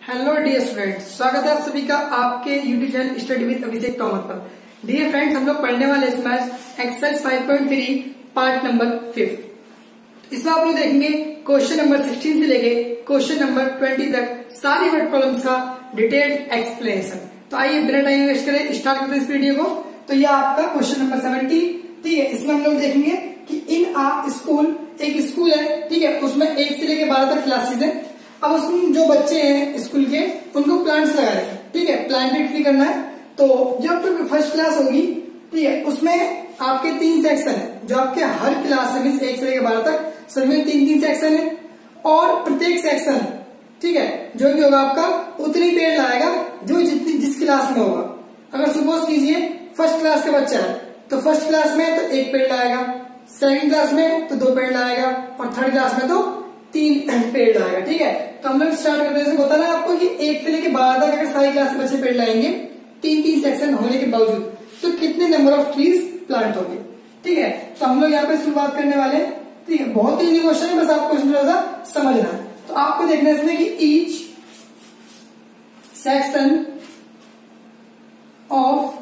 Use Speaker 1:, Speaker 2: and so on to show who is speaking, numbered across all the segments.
Speaker 1: Hello dear students, स्वागत है आप सभी का आपके YouTube channel study with Abhishek Tomar पर। डियर फ्रेंड्स, हम लोग पढ़ने वाले इस मैथ एक्सरसाइज 5.3 पार्ट नंबर 5। इसमें आप लोग देखेंगे क्वेश्चन नंबर 16 से लेके क्वेश्चन नंबर 20 तक सारी वर्ड प्रॉब्लम्स का डिटेल्ड एक्सप्लेनेशन। तो आइए बिना टाइम वेस्ट करें स्टार्ट करते हैं इस वीडियो को। तो यह आपका क्वेश्चन नंबर 70, ठीक है। इसमें हम लोग देखेंगे कि इन आ स्कूल, एक स्कूल है, ठीक है, उसमें 1 से लेके 12 तक क्लासेस है। अब उसमें जो बच्चे हैं स्कूल के उनको प्लांट्स लगाए हैं, ठीक है, प्लांटेड ट्री करना है। तो जब तक फर्स्ट क्लास होगी, ठीक है, उसमें आपके 3 सेक्शन है जो आपके हर क्लास में 1 से लेकर 12 तक सभी में 3-3 सेक्शन है। और प्रत्येक सेक्शन, ठीक है, जो भी होगा आपका उतनी पेड़ लाएगा जो जिस क्लास में होगा। अगर सपोज कीजिए फर्स्ट क्लास का बच्चा है तो फर्स्ट क्लास में तो 1 पेड़ लाएगा, सेकंड क्लास में तो 2 पेड़ लाएगा और थर्ड क्लास में तो 3 पेड़ लाएगा, ठीक है। तो हम लोग स्टार्ट करते हैं। बताना है आपको कि 1 से लेकर 12 तक अगर सारी क्लास के बच्चे पेड़ लाएंगे 3-3 सेक्शन होने के बावजूद तो कितने नंबर ऑफ ट्रीज प्लांट होंगे, ठीक है। तो हम लोग यहाँ पे शुरुआत करने वाले हैं, ठीक है। बहुत इजी क्वेश्चन है, बस आपको क्वेश्चन थोड़ा सा समझना है। तो आपको देखना है इसमें कि each section of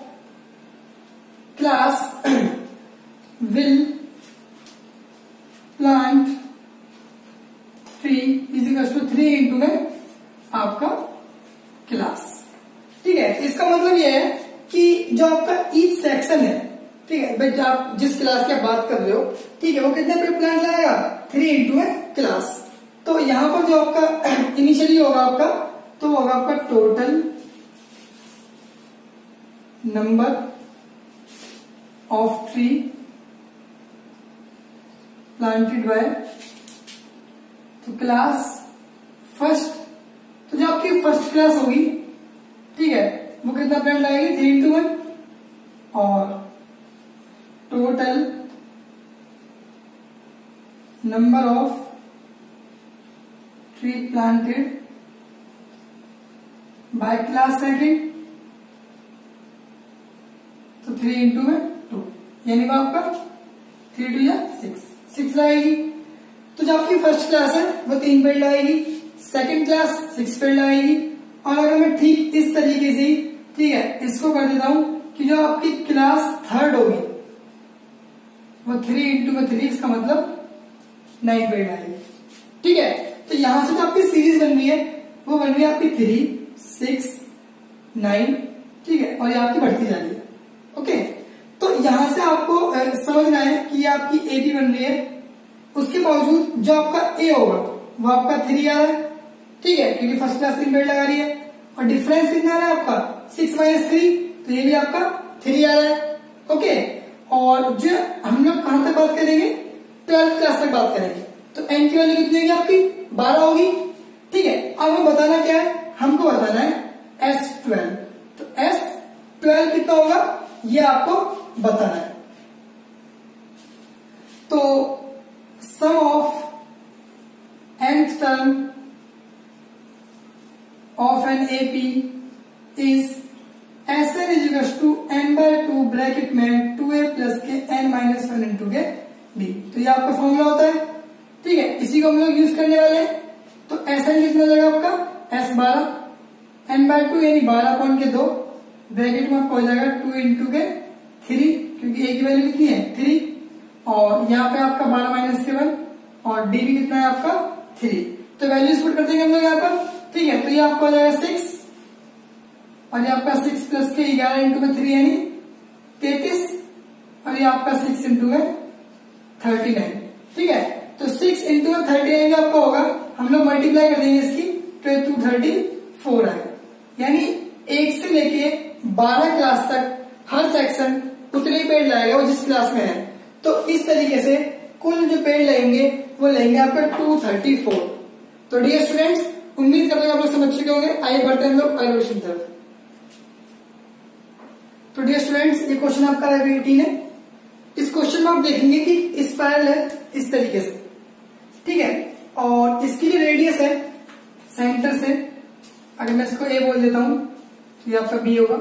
Speaker 1: class will plant 3 = 3 into में आपका क्लास, ठीक है। इसका मतलब यह है कि जो आपका ईच सेक्शन है, ठीक है, भाई आप जिस क्लास की बात कर रहे हो, ठीक है, वो कितने पेड़ प्लांट लाएगा 3 इंटू में क्लास। तो यहां पर जो आपका इनिशियली होगा आपका तो होगा आपका total number of tree planted by तो क्लास फर्स्ट। तो जो आपकी फर्स्ट क्लास होगी, ठीक है, वो कितना प्लांट लाएगी 3 इंटू 1 और total number of tree planted by class second तो 3 इंटू में 2 यानी वो आपका 3 2 या 6 लाएगी। तो जो आपकी फर्स्ट क्लास है वो 3 पेड़ लाएगी, सेकंड क्लास 6 पेड़ लाएगी। और अगर मैं ठीक इस तरीके से, ठीक है, इसको कर देता हूं कि जो आपकी क्लास थर्ड होगी वो 3 इंटू में 3, इसका मतलब 9 पेड़ लाएगी, ठीक है। तो यहां से जो आपकी सीरीज बन रही है वो बन रही है आपकी 3 6 9, ठीक है, और ये आपकी बढ़ती जा रही है, ओके। तो यहां से आपको समझना है कि ये आपकी एबी बन रही है, उसके बावजूद जो आपका ए होगा वो आपका 3 आ रहा है, ठीक है, क्योंकि फर्स्ट क्लास 3 पेड़ लगा रही है। और डिफरेंस कितना आ रहा है आपका 6 - 3, तो ये भी आपका 3 आ रहा है, ओके। और जो हम लोग कहां तक बात करेंगे 12th क्लास तक बात करेंगे। तो एन की वैल्यू कितनी होगी आपकी 12 होगी, ठीक है। अब हमें बताना क्या है, हमको बताना है S12। तो S12 कितना होगा ये आपको बताना है। तो sum of nth term of n AP is Sn = n/2 bracket में 2a + के n - 1 इंटू के b। तो ये आपका फॉर्मूला होता है, ठीक है, इसी को हम लोग यूज करने वाले हैं। तो Sn कितना हो जाएगा आपका S12 n/2 यानी 12/2 ब्रैकेट में आपको हो जाएगा 2 इंटू के 3, क्योंकि a की वैल्यू कितनी है 3 और यहाँ पे आपका 12 - के 1 और d भी कितना है आपका 3। तो वैल्यूज पुट कर देंगे हम लोग यहाँ पर, ठीक है। तो ये आपको हो जाएगा 6 और ये आपका 6 + के 11 इंटू में 3 यानी 33 और ये आपका 6 इंटू में 39, ठीक है। तो 6 इंटू में 39 आपका होगा, हम लोग मल्टीप्लाई कर देंगे इसकी तो 234 आएगा। यानी 1 से लेके 12 क्लास तक हर सेक्शन उतने पेड़ लाएगा वो जिस क्लास में है। तो इस तरीके से कुल जो पेड़ लगेंगे वो लेंगे आपका 234। तो डियर स्टूडेंट्स, उम्मीद करते हैं आप लोग समझ चुके होंगे। आइए बढ़ते हैं हम लोग अगले क्वेश्चन तरफ। तो डियर स्टूडेंट्स, ये क्वेश्चन आपका 18 है। इस क्वेश्चन में आप देखेंगे कि स्पाइरल है इस तरीके से, ठीक है, और इसकी जो रेडियस है सेंटर से, अगर मैं इसको ए बोल देता हूं तो ये आपका बी होगा,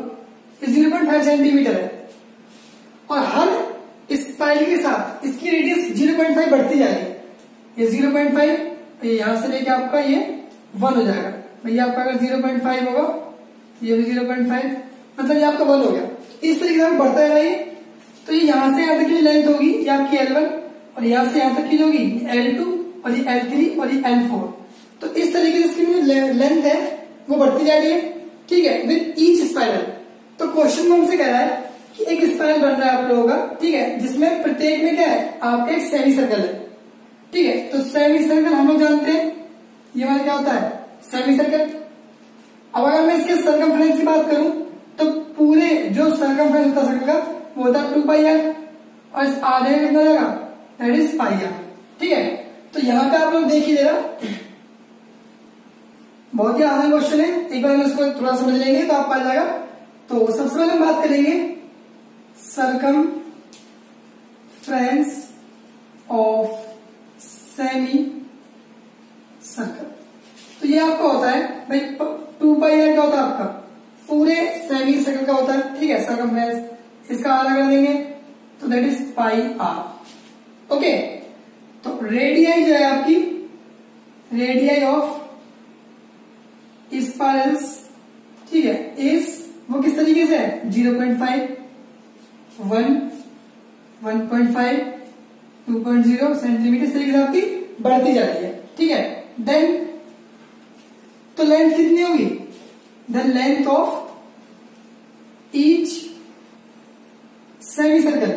Speaker 1: 0.5 सेंटीमीटर है। और हर स्पाइरल के साथ इसकी रेडियस 0.5 बढ़ती जा रही है। ये 0.5 यहां से लेके आपका ये 1 हो जाएगा, भैया आपका अगर 0.5 होगा, ये भी 0.5, मतलब ये आपका 1 हो गया। इस तरीके से बढ़ता है ये। तो ये यहां से यहां तक की लेंथ होगी ये आपकी L1, और यहां से यहां तक की होगी L2, और ये L3 और ये L4। तो इस तरीके से इसकी जो लेंथ है वो बढ़ती जा रही है, ठीक है, विद ईच स्पाइरल। तो क्वेश्चन में हमसे कह रहा है कि एक स्पाइरल बन रहा है आप लोगों का, ठीक है, जिसमें प्रत्येक में क्या है आपका एक सेमी सर्कल है, ठीक है। तो सेमी सर्कल हम लोग जानते हैं ये हमारा क्या होता है, सेमी सर्कल। अब अगर मैं इसके सर्कमफ्रेंस की बात करूं तो पूरे जो सर्कमफ्रेंस होता है सर्कल का वो होता है 2πr, और इस आधे में कितना जाएगा, दैट इज πr, ठीक है। तो यहां पे आप लोग देखिए जरा, बहुत ही आसान क्वेश्चन है, एक बार हम इसको थोड़ा समझ लेंगे तो आप आ जाएगा। तो सबसे पहले हम बात करेंगे सर्कमफ्रेंस ऑफ सेमी सर्कल। तो ये आपका होता है भाई 2πr क्या होता है आपका पूरे सेमी सर्कल का होता है, ठीक है, सर्कमफ्रेंस। इसका आधा कर देंगे तो दैट इज πr, ओके। तो रेडियाई जो है आपकी, रेडियाई ऑफ स्पाइरल्स, ठीक है, इस वो किस तरीके से है 0.5, 1, 1.5, 2.0 सेंटीमीटर, इस तरीके से आपकी बढ़ती जा रही है, ठीक है। देन तो लेंथ कितनी होगी, the length of each semi circle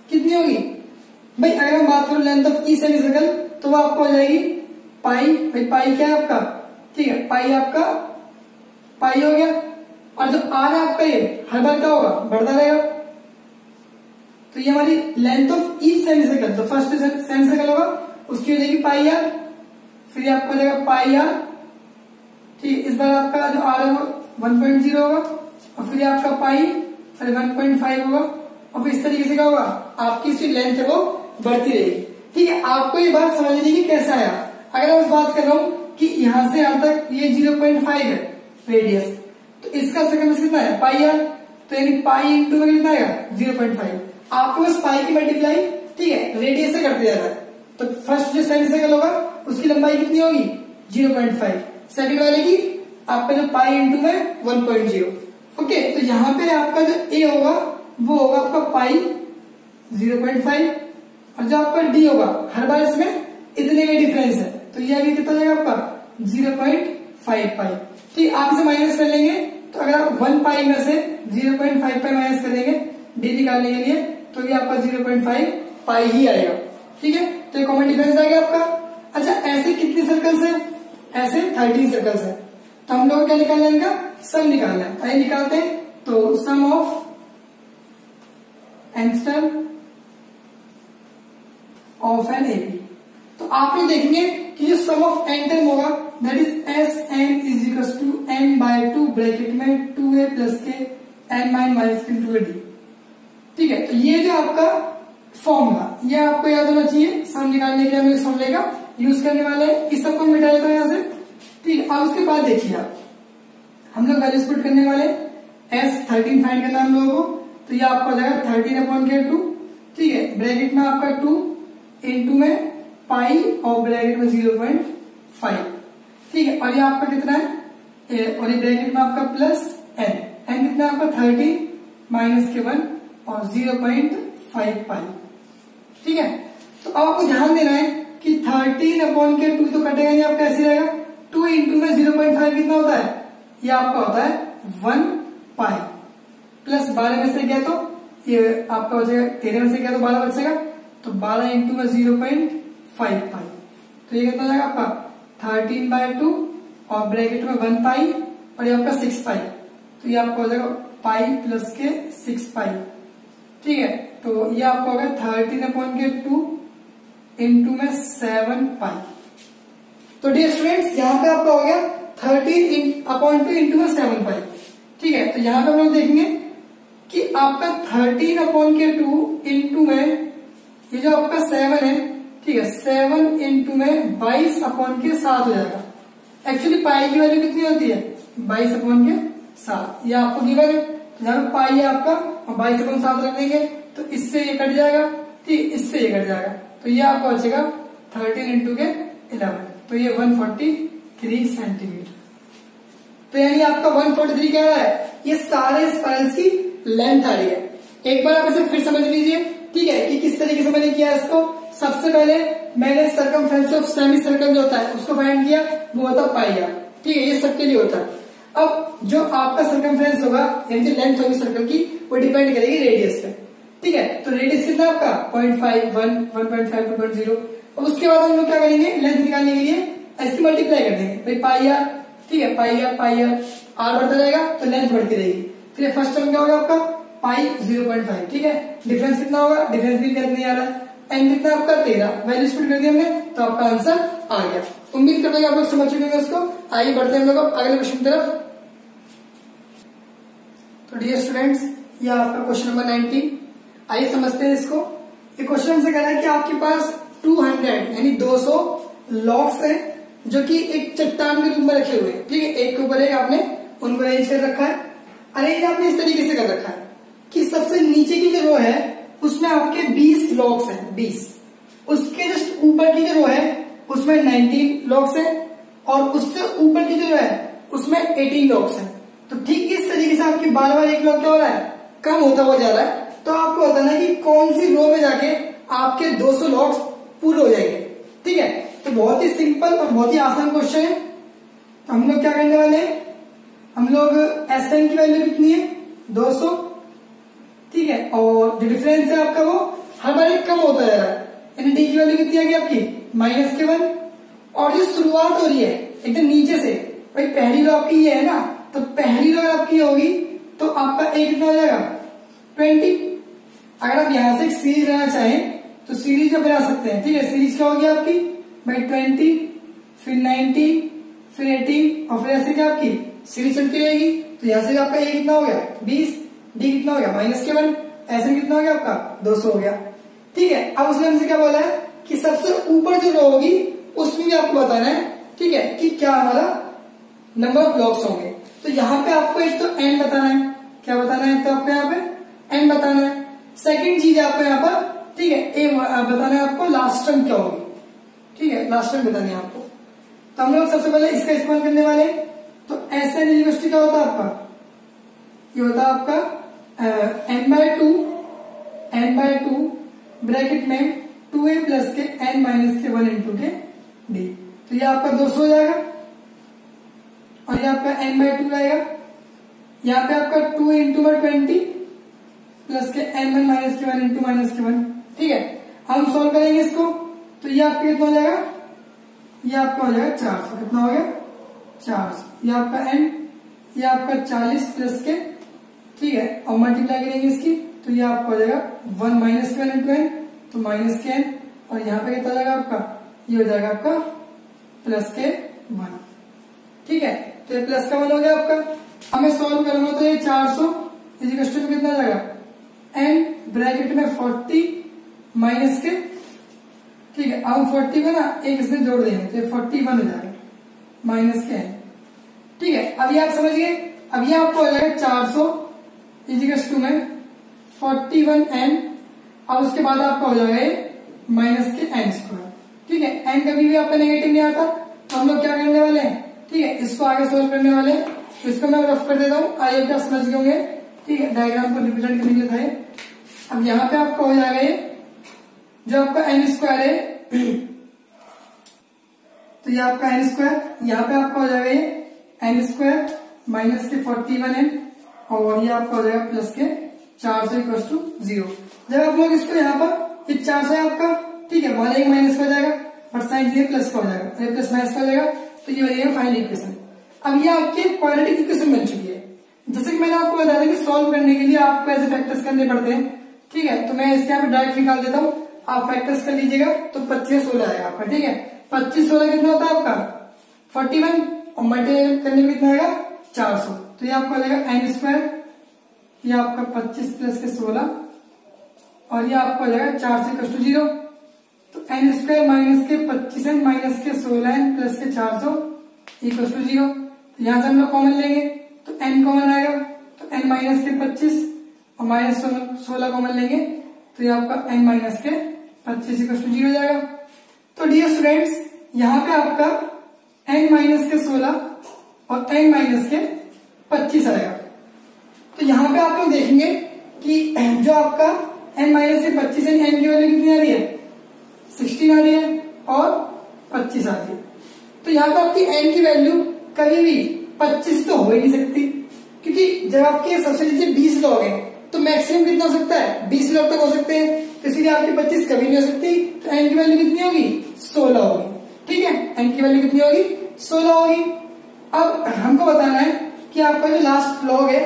Speaker 1: कितनी होगी भाई, अगर हम बात करें length of each semi circle तो वो आपको हो जाएगी पाई। भाई पाई क्या है आपका, ठीक है, पाई आपका पाई हो गया, और जो आर है आपका ये हर बार क्या होगा, बढ़ता रहेगा। तो ये हमारी length of each semi circle, तो फर्स्ट सेमी सर्कल होगा उसकी हो जाएगी पाई आर, फिर आपका हो जाएगा पाई आर, ठीक। इस बार आपका जो आर है वो 1.0 होगा, और फिर आपका पाई, फिर 1.5 होगा, और फिर इस तरीके से क्या होगा आपकी जो लेंथ है वो बढ़ती रहेगी, ठीक है। आपको ये बात समझनी कि कैसा आया। अगर मैं बात कर रहा हूं कि यहां से यहां तक ये 0.5 है रेडियस, तो इसका सर्कमफ्रेंस कितना है पाई आर, तो यानी पाई इंटू में कितना आएगा 0.5। आपको बस पाई की मल्टीप्लाई, ठीक है, रेडियस से करते जा रहा है। तो फर्स्ट जो सेमी सर्कल होगा उसकी लंबाई कितनी होगी 0.5, सेकंड वाले की आपका जो पाई इंटू में 1.0, ओके। तो यहाँ पे आपका जो ए होगा वो होगा आपका पाई 0.5, और जो आपका डी होगा हर बार इसमें इतने में डिफरेंस है, तो ये अभी कितना जाएगा आपका 0.5 पाई, ठीक। आप इसे माइनस कर लेंगे, तो अगर आप 1 पाई में से 0.5 पाई माइनस कर देंगे डी निकालने के लिए, तो ये आपका 0.5 पाई ही आएगा, ठीक है। तो ये कॉमन डिफरेंस आ गया आपका। अच्छा, ऐसे कितने सर्कल्स है, ऐसे 13 सर्कल्स है, तो हम लोग क्या निकालना है, इनका सम निकालना है। आइए निकालते हैं। तो sum of nth term of n AP, तो आप लोग देखेंगे कि जो सम ऑफ एन टर्म होगा that is S n is equal to n by 2 bracket में 2a प्लस के एन माइनस इंटू डी, ठीक है। तो ये जो आपका फॉर्मूला ये आपको याद होना चाहिए। सम निकालने के लिए हम इस फॉर्मूले का यूज करने वाले हैं। इस सबको मिटा देता हूं यहां से, ठीक है। अब उसके बाद देखिए आप, हम लोग वैल्यूज पुट करने वाले एस 13 फाइंड करना हम लोगों को, तो ये आपको आ जाएगा 13/2, ठीक है, ब्रैकेट में आपका 2 इंटू में पाई और ब्रैकेट में 0.5, ठीक है। और ये आपका कितना है, और ये ब्रैकेट में आपका प्लस एन कितना आपका 13 माइनस के 1 और 0.5 पाई, ठीक है। तो अब आपको ध्यान देना है कि 13/2 तो कटेगा नहीं, आपका ऐसे रहेगा 2 इंटू में 0.5 कितना होता है, ये आपका होता है 1 पाई, प्लस 12 में से गया तो ये आपका हो जाएगा 13 में से गया तो 12 बचेगा, तो 12 इंटू में 0.5 पाई, तो ये कितना हो जाएगा आपका 13/2 और ब्रैकेट में 1 पाई और ये आपका 6 पाई, तो ये आपका हो जाएगा पाई प्लस के 6 पाई, ठीक है। तो ये आपका होगा 13/2 इंटू में 7 पाई। तो डियर स्टूडेंट्स यहाँ पे आपका हो गया 13/2 इंटू में 7 पाई, ठीक है। तो यहाँ पे हम लोग देखेंगे कि आपका 13/2 इंटू में ये जो आपका 7 है, ठीक है, 7 इंटू में 22/7 हो जाएगा। एक्चुअली पाई की वैल्यू कितनी होती है 22/7, ये आपको गिवन है। यहाँ पे पाई है आपका और 22/7 रख देंगे तो इससे ये कट जाएगा, ठीक, इससे ये कट जाएगा, तो ये आपको बचेगा 13 इंटू के 11, तो ये 143 सेंटीमीटर। तो यानी आपका 143 क्या है, ये सारे स्पाइरल्स की लेंथ आ रही है। एक बार आप इसे फिर समझ लीजिए, ठीक है, कि किस तरीके से मैंने किया इसको। सबसे पहले मैंने सर्कमफ्रेंस ऑफ सेमी सर्कल जो होता है उसको फाइंड किया, वो होता पाई आर, ठीक है, ये सबके लिए होता है। अब जो आपका सर्कमफ्रेंस होगा यानी लेंथ होगी सर्कल की, वो डिपेंड करेगी रेडियस पे, ठीक है। तो रेडियस कितना आपका 0.5, 1, 1.5, 2.0। और उसके बाद हम लोग क्या करेंगे, लेंथ निकालने के लिए इसकी मल्टीप्लाई कर देंगे भाई पाई आर, ठीक है, पाई आर आर बढ़ता रहेगा तो लेंथ बढ़ती रहेगी। फिर फर्स्ट टर्म क्या होगा आपका पाई 0.5, ठीक है। डिफरेंस कितना होगा, डिफरेंस भी नहीं आ रहा है। एन कितना आपका 13, वैल्यू पुट कर दी हमने, तो आपका आंसर आ गया। उम्मीद करते हैं आप लोग समझ चुके होंगे उसको। आइए बढ़ते हैं हम लोग अगले क्वेश्चन की तरफ। तो डियर स्टूडेंट्स, ये आपका क्वेश्चन नंबर 19। आइए समझते हैं इसको। ये क्वेश्चन हमसे कह रहा है कि आपके पास 200 यानी 200 लॉक्स हैं जो कि एक चट्टान के रूप में रखे हुए हैं, ठीक है। एक के ऊपर एक आपने उनको अरेंज कर रखा है। अरेंज आपने इस तरीके से कर रखा है कि सबसे नीचे की जो रो है उसमें आपके 20 लॉक्स हैं, 20। उसके जस्ट ऊपर की जो रो है उसमें 19 लॉक्स हैं, और उससे ऊपर की जो रो है उसमें 18 लॉक्स हैं। तो ठीक इस तरीके से आपकी बार बार एक लॉक क्या हो रहा है, कम होता हुआ जा रहा है। तो आपको बताना है कि कौन सी रो में जाके आपके 200 लॉक्स पूरे हो जाएंगे, ठीक है। तो बहुत ही सिंपल और बहुत ही आसान क्वेश्चन है। तो हम लोग क्या करने वाले हैं, हम लोग Sn की वैल्यू कितनी है 200, ठीक है, और जो डिफरेंस है आपका वो हर बार एक कम होता जा रहा है। यानी डी की वैल्यू कितनी आ गई आपकी -1। और जो शुरुआत हो रही है एकदम नीचे से, भाई पहली रो आपकी ये है ना, तो पहली रो आपकी होगी तो आपका ए कितना हो जाएगा 20। अगर आप यहां से एक सीरीज बनाना चाहें तो सीरीज जो बना सकते हैं, ठीक है। सीरीज क्या होगी आपकी भाई 20, फिर 90, फिर 18, और फिर ऐसे क्या आपकी सीरीज चलती रहेगी। तो यहां से आपका ए कितना हो गया 20, डी कितना हो गया -1, ऐसे कितना हो गया आपका 200 हो गया, ठीक है। अब उसने हमसे क्या बोला है कि सबसे ऊपर जो रो होगी उसमें भी आपको बताना है, ठीक है, कि क्या हमारा नंबर ऑफ ब्लॉक्स होंगे। तो यहाँ पे आपको एक तो एन बताना है, क्या बताना है, तो आपको यहाँ पे एन बताना है। सेकंड चीज आपको यहाँ पर, ठीक है, ए बताना है आपको लास्ट टर्म क्या होगी, ठीक है, लास्ट टर्म बतानी है आपको। तो हम लोग सबसे पहले इसका इस्तेमाल करने वाले। तो Sn यूनिवर्सिटी क्या होता है आपका, ये होता है आपका n/2 ब्रैकेट में 2a प्लस के n माइनस के 1 इंटू के d। तो ये आपका 200 हो जाएगा, और ये आपका n/2 रहेगा। यहाँ पे आपका 2 इंटू 20 प्लस के n1 माइनस के 1 इंटू -1, ठीक है। हम सॉल्व करेंगे इसको, तो ये आपका कितना हो जाएगा, ये आपका हो जाएगा 400। कितना हो गया 400। ये आपका n, ये आपका 40 प्लस के, ठीक है, और मल्टीप्लाई करेंगे इसकी, तो ये आपका हो जाएगा 1 माइनस के 1 इंटू n, तो माइनस के n, और यहाँ पे कितना हो जाएगा आपका, ये हो जाएगा आपका प्लस के 1, ठीक है। तो ये प्लस का 1 हो गया आपका। अब मैं सॉल्व करूंगा तो ये 400 इजिकल टू कितना जाएगा n ब्रैकेट में 40 माइनस के, ठीक है। अब 40 को ना एक इसमें जोड़ देंगे तो ये 41 हो जाएगा माइनस के n, ठीक है। अभी आप समझिए, अब ये आपको हो जाएगा 400 इजिकल टू में 41n, और उसके बाद आपका हो जाएगा ये माइनस के n², ठीक है। n कभी भी आपका नेगेटिव नहीं आता, तो हम लोग क्या करने वाले हैं, ठीक है, इसको आगे सोल्व करने वाले हैं। तो इसको मैं रफ कर देता हूँ, आइए आप समझ गए होंगे, ठीक है। डायग्राम को रिप्रेजेंट करने के लिए था। अब यहाँ पे आपका हो जाएगा ये जो आपका n² है, तो ये आपका n², यहाँ पे आपका हो जाएगा ये n² माइनस के 41n, और ये आपका हो जाएगा प्लस के 400 = 0। जब आप लोग इसको यहाँ पर ये 400 है आपका, ठीक है, वाला एक माइनस का हो जाएगा, बट साइन ये प्लस का हो जाएगा, ये प्लस माइनस का हो जाएगा, तो ये हो जाएगा फाइनल इक्वेशन। अब ये आपके क्वाड्रेटिक इक्वेशन बन चुकी है। जैसे कि मैंने आपको बताया था कि सॉल्व करने के लिए आपको ऐसे फैक्टर्स करने पड़ते हैं, ठीक है। तो मैं इसके यहाँ पे डायरेक्ट निकाल देता हूँ, आप फैक्टर्स कर लीजिएगा, तो 25-16 आएगा आपका, ठीक है। 25-16 कितना होता है आपका 41, और मल्टीप्लाई करने में कितना आएगा 400, तो ये आपको आ जाएगा n², ये आपका 25 प्लस के 16, और ये आपको आ जाएगा 400 = 0। तो n² माइनस के 25n माइनस के 16n प्लस के 400 = 0। तो यहां से हम लोग कॉमन लेंगे, तो n कॉमन आएगा, तो n माइनस के 25 और माइनस 16 कॉमन लेंगे, तो ये आपका n माइनस के 25 = 0 हो जाएगा। तो डियर स्टूडेंट्स, यहाँ पे आपका n माइनस के 16 और n माइनस के 25 आएगा। तो यहाँ पे आप लोग देखेंगे कि जो आपका n माइनस के 25 है, n की वैल्यू कितनी आ रही है, 16 आ रही है और 25 आ रही है। तो यहाँ पे आपकी n की वैल्यू कभी भी 25 तो हो ही नहीं सकती, क्योंकि जब आपके सबसे नीचे 20 लोग हैं तो मैक्सिमम कितना हो सकता है, 20 लोग तक हो सकते हैं। तो इसलिए आपकी 25 कभी नहीं हो सकती। तो n की वैल्यू कितनी होगी, 16 होगी। ठीक है, n की वैल्यू कितनी होगी, 16 होगी। अब हमको बताना है कि आपका जो लास्ट लॉग है,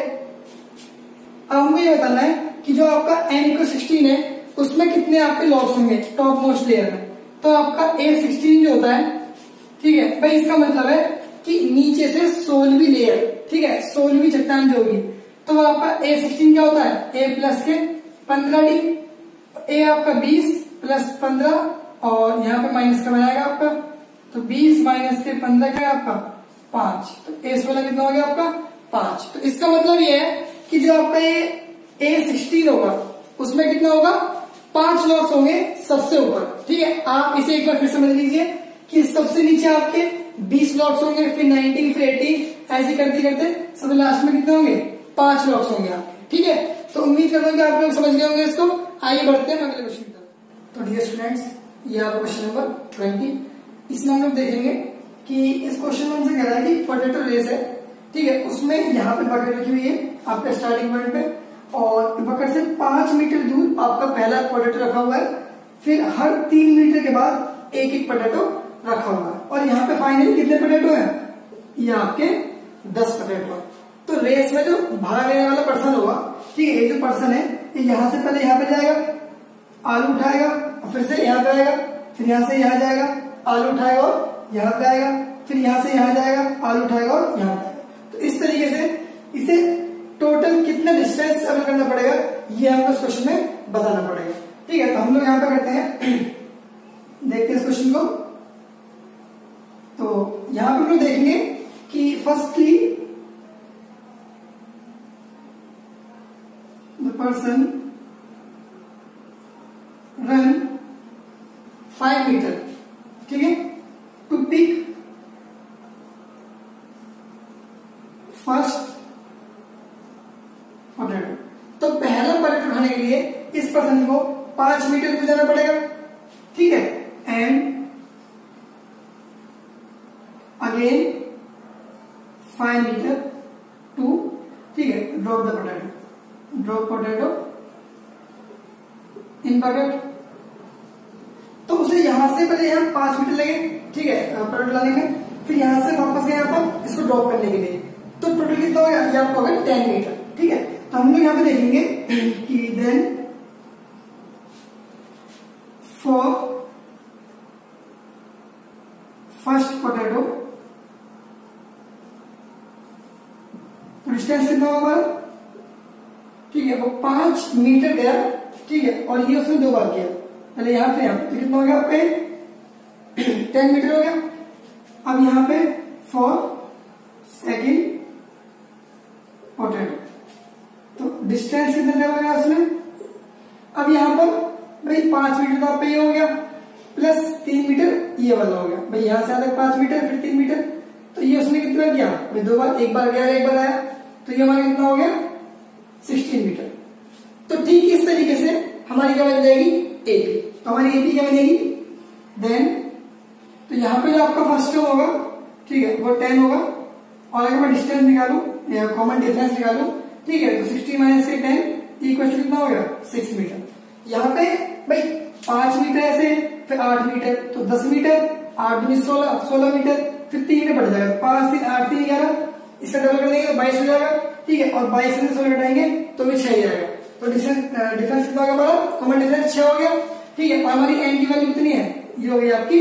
Speaker 1: अब हमको ये बताना है कि जो आपका n इक्वल 16 है उसमें कितने आपके लॉग्स होंगे टॉप मोस्ट लेयर में। तो आपका A16 जो होता है, ठीक है भाई, इसका मतलब है कि नीचे से 16वीं लेयर, ठीक है 16वीं चट्टान जो होगी, तो वो आपका A16 क्या होता है, A प्लस के 15D, A आपका 20 प्लस 15 और यहाँ पे माइनस का बनाएगा आपका, तो 20 माइनस के 15 क्या है आपका 5। तो A16 कितना हो गया आपका 5। तो इसका मतलब ये है कि जो आपका ये A16 होगा उसमें कितना होगा, 5 लॉग्स होंगे सबसे ऊपर। ठीक है, आप इसे एक बार फिर समझ लीजिए कि सबसे नीचे आपके 20 लॉग्स होंगे, फिर 19, फिर 18, ऐसे करते करते सब लास्ट में कितने होंगे, 5 लॉग्स होंगे आपके। ठीक है, तो उम्मीद करता हूँ कि आप लोग समझ गए होंगे इसको। आइए बढ़ते हैं अगले क्वेश्चन की तरफ। तो डियर स्टूडेंट्स, ये आपका क्वेश्चन नंबर 20। इसमें हम लोग देखेंगे कि इस क्वेश्चन में हमसे कह रहा है कि पोटैटो रेस है, ठीक है, उसमें यहाँ पे बकेट रखी हुई है आपके स्टार्टिंग पॉइंट पे, और बकेट से 5 मीटर दूर आपका पहला पोटैटो रखा हुआ है। फिर हर 3 मीटर के बाद एक एक पोटैटो रखा हुआ है, और यहाँ पे फाइनली कितने पोटैटो हैं, ये आपके 10 पोटैटो है। तो रेस में जो भाग लेने वाला पर्सन होगा, ठीक है, ये जो पर्सन है ये यहाँ से पहले यहाँ पे जाएगा, आलू उठाएगा, और फिर से यहाँ पे आएगा, फिर यहाँ से यहाँ जाएगा, आलू उठाएगा और यहाँ पे आएगा, फिर यहाँ से यहाँ जाएगा, आलू उठाएगा और यहाँ पे आएगा। तो इस तरीके से इसे टोटल कितना डिस्टेंस कवर करना पड़ेगा, ये हमको इस क्वेश्चन में बताना पड़ेगा। ठीक है, तो हम लोग यहाँ पे करते हैं, देखते हैं इस क्वेश्चन को। तो यहाँ पे हम लोग देखेंगे कि firstly the person run 5 metre, ठीक है, टू पिक फर्स्ट पोटैटो। तो पहला पोटैटो उठाने के लिए इस पर्सन को 5 मीटर पे जाना पड़ेगा। ठीक है, एंड अगेन 5 मीटर टू, ठीक है, drop the potato, drop potato in bucket. तो उसे यहां से पहले यहाँ 5 मीटर लगे, ठीक है, पोटैटो लाने में, फिर यहां से वापस यहाँ पर इसको ड्रॉप करने के लिए, तो टोटल कितना होगा, ये आपको होगा 10 मीटर। ठीक है, तो हम लोग यहाँ पे देखेंगे कि देन फॉर फर्स्ट पोटैटो डिस्टेंस कितना होगा, ठीक है, वो 5 मीटर गया, ठीक है, और ये उसने 2 बार किया, पहले यहाँ पे, तो कितना हो गया आपके 10 मीटर हो गया। अब यहाँ पे फॉर सेकेंड पोटैटो, तो डिस्टेंस कितना ट्रेवल गया उसने। अब यहाँ पर भाई 5 मीटर तो आप पे ये हो गया, प्लस 3 मीटर ये वाला हो गया, भाई यहाँ से अलग 5 मीटर फिर 3 मीटर, तो ये उसने कितना किया भाई 2 बार, एक बार गया एक बार आया, तो ये हमारा कितना हो गया 16 मीटर। तो ठीक इस तरीके से हमारी क्या बन जाएगी एपी। तो हमारी एपी क्या बनेगी देन, तो यहाँ पे जो आपका फर्स्ट टर्म होगा, ठीक है, वो 10 होगा, और अगर मैं डिस्टेंस निकालू या कॉमन डिफरेंस निकालू, ठीक है, तो 60 माइनस से 10 इक्वल टू कितना हो गया 6 मीटर। यहाँ पे भाई 5 मीटर ऐसे, फिर 8 मीटर, तो 10 मीटर, 8 दूनी 16, 16 मीटर, फिर 3 मीटर बढ़ जाएगा, 5 3 8 3 11, इसका डबल कर देंगे तो 22 हो जाएगा। ठीक है, और 22 से 16 घटाएंगे तो भी 6 जाएगा, तो डिफरेंस कितना होगा हमारा, कॉमन डिफरेंस 6 हो गया। ठीक है, और हमारी एन की वैल्यू कितनी है, ये हो गई आपकी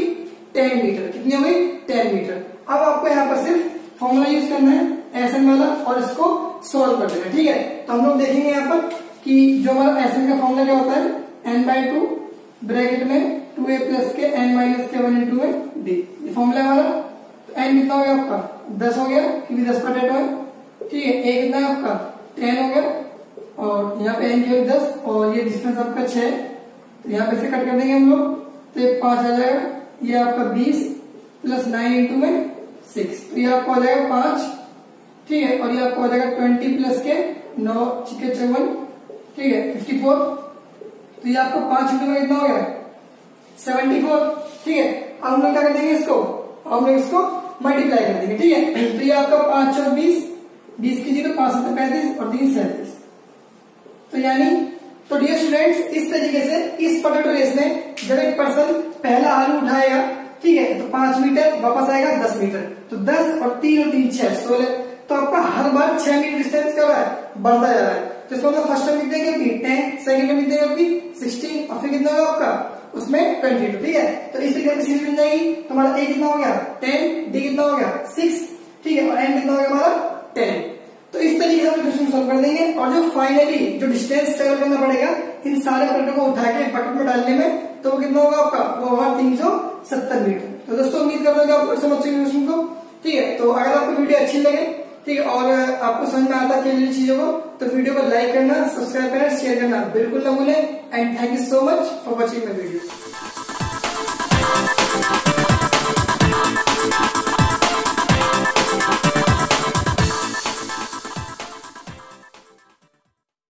Speaker 1: 10 मीटर। कितनी हो गई 10 मीटर। अब आपको यहाँ पर सिर्फ फॉर्मूला यूज करना है एसएन वाला, और इसको सोल्व कर देना। ठीक है, तो हम लोग देखेंगे यहाँ पर कि जो हमारा एसएन का फॉर्मूला क्या होता है, n/2 ब्रैकेट में 2a प्लस के n माइनस के 1 इंटू में d, ये फॉर्मूला हमारा। तो n कितना हो गया आपका 10 हो गया, क्योंकि 10 पोटैटो है। ठीक है, a कितना है आपका 10 हो गया, और यहाँ पे n की वैल्यू 10, और ये डिस्टेंस आपका 6, तो यहाँ पे से कट कर देंगे हम लोग, तो ये 5 आ जाएगा, ये आपका 20 प्लस 9 इंटू में 6, तो ये आपको आ जाएगा 5, ठीक है। और ये आपको आ जाएगा 20 प्लस के 9 6 54, ठीक है 54। तो ये आपको 5 इंटू में कितना हो गया 74, ठीक है। अब हम लोग क्या कर देंगे इसको, हम लोग इसको मल्टीप्लाई कर देंगे, ठीक है। तो ये आपका 5 और 20, 20 की जगह 5 7 35 और 3 37, तो यानी तो डियर स्टूडेंट्स इस तरीके से इस पोटैटो रेस में जब एक पर्सन पहला आलू उठाएगा, ठीक है, तो 5 मीटर वापस आएगा 10 मीटर, तो 10 और 3 और 3 6 16, तो आपका हर बार 6 मीटर डिस्टेंस क्या है बढ़ता जा रहा है। तो इसको मतलब फर्स्ट में कितने की 10, सेकंड में कितने की 16 और फिर कितना होगा आपका उसमें 22, ठीक है। तो इस तरीके से सीरीज बन जाएगी। तो हमारा ए कितना हो गया 10, डी कितना हो गया 6, ठीक है, और एन कितना हो गया हमारा 10। तो इस तरीके से हम क्वेश्चन सॉल्व कर देंगे। और जो फाइनली जो डिस्टेंस ट्रेवल करना पड़ेगा इन सारे पोटैटो को उठा के बकेट में डालने में, तो वो कितना होगा आपका, वो होगा 370 मीटर। तो दोस्तों उम्मीद करता हूँ कि आप समझ चुके क्वेश्चन को, ठीक है। तो अगर आपको वीडियो अच्छी लगे, ठीक है, और आपको समझ में आता है चीजों को, तो वीडियो को लाइक करना, सब्सक्राइब करना, शेयर करना बिल्कुल ना भूलें। And thank you so much for watching my video.